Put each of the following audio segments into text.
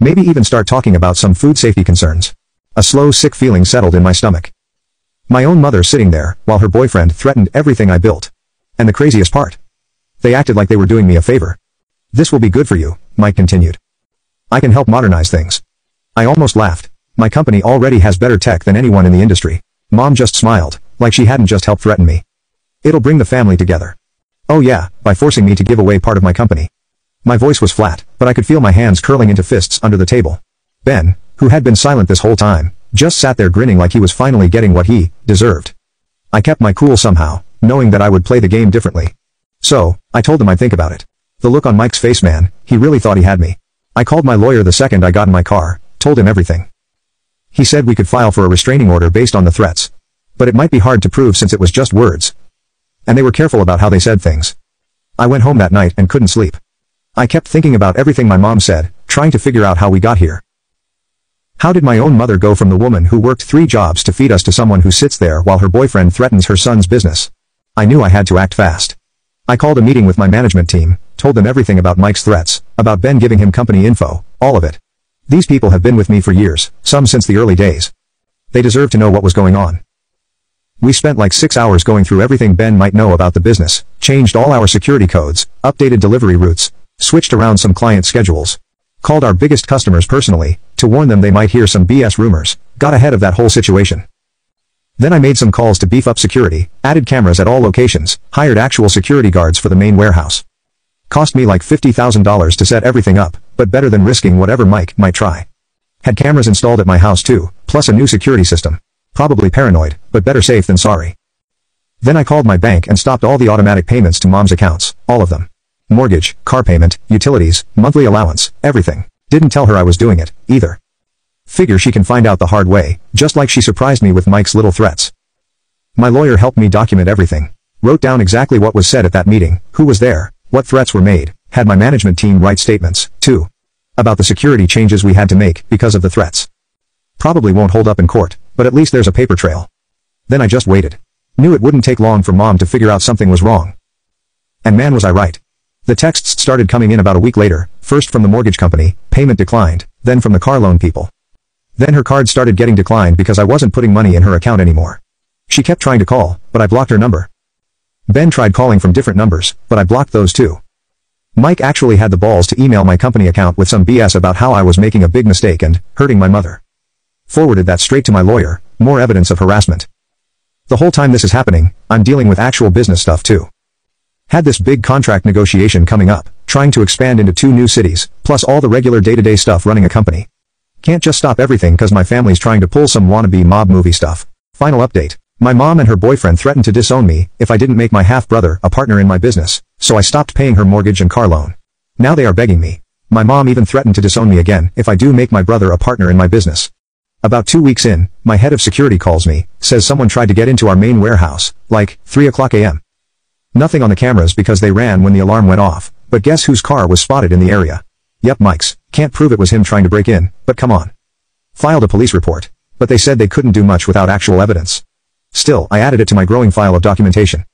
Maybe even start talking about some food safety concerns. A slow, sick feeling settled in my stomach. My own mother sitting there, while her boyfriend threatened everything I built. And the craziest part. They acted like they were doing me a favor. This will be good for you, Mike continued. I can help modernize things. I almost laughed. My company already has better tech than anyone in the industry. Mom just smiled, like she hadn't just helped threaten me. It'll bring the family together. Oh yeah, by forcing me to give away part of my company. My voice was flat, but I could feel my hands curling into fists under the table. Ben, who had been silent this whole time, just sat there grinning like he was finally getting what he deserved. I kept my cool somehow, knowing that I would play the game differently. So, I told him I'd think about it. The look on Mike's face, man, he really thought he had me. I called my lawyer the second I got in my car, told him everything. He said we could file for a restraining order based on the threats. But it might be hard to prove since it was just words. And they were careful about how they said things. I went home that night and couldn't sleep. I kept thinking about everything my mom said, trying to figure out how we got here. How did my own mother go from the woman who worked 3 jobs to feed us to someone who sits there while her boyfriend threatens her son's business? I knew I had to act fast. I called a meeting with my management team, told them everything about Mike's threats, about Ben giving him company info, all of it. These people have been with me for years, some since the early days. They deserve to know what was going on. We spent like 6 hours going through everything Ben might know about the business, changed all our security codes, updated delivery routes, switched around some client schedules, called our biggest customers personally, to warn them they might hear some BS rumors, got ahead of that whole situation. Then I made some calls to beef up security, added cameras at all locations, hired actual security guards for the main warehouse. Cost me like $50,000 to set everything up, but better than risking whatever Mike might try. Had cameras installed at my house too, plus a new security system. Probably paranoid, but better safe than sorry. Then I called my bank and stopped all the automatic payments to Mom's accounts, all of them. Mortgage, car payment, utilities, monthly allowance, everything. Didn't tell her I was doing it, either. Figure she can find out the hard way, just like she surprised me with Mike's little threats. My lawyer helped me document everything. Wrote down exactly what was said at that meeting, who was there, what threats were made, had my management team write statements, too. About the security changes we had to make because of the threats. Probably won't hold up in court, but at least there's a paper trail. Then I just waited. Knew it wouldn't take long for Mom to figure out something was wrong. And man was I right. The texts started coming in about a week later, first from the mortgage company, payment declined, then from the car loan people. Then her card started getting declined because I wasn't putting money in her account anymore. She kept trying to call, but I blocked her number. Ben tried calling from different numbers, but I blocked those too. Mike actually had the balls to email my company account with some BS about how I was making a big mistake and hurting my mother. Forwarded that straight to my lawyer, more evidence of harassment. The whole time this is happening, I'm dealing with actual business stuff too. Had this big contract negotiation coming up, trying to expand into 2 new cities, plus all the regular day-to-day stuff running a company. Can't just stop everything cause my family's trying to pull some wannabe mob movie stuff. Final update. My mom and her boyfriend threatened to disown me if I didn't make my half-brother a partner in my business, so I stopped paying her mortgage and car loan. Now they are begging me. My mom even threatened to disown me again if I do make my brother a partner in my business. About 2 weeks in, my head of security calls me, says someone tried to get into our main warehouse, like, 3:00 a.m. Nothing on the cameras because they ran when the alarm went off, but guess whose car was spotted in the area? Yep, Mike's. Can't prove it was him trying to break in, but come on. Filed a police report, but they said they couldn't do much without actual evidence. Still, I added it to my growing file of documentation.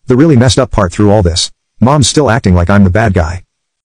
The really messed up part through all this, Mom's still acting like I'm the bad guy.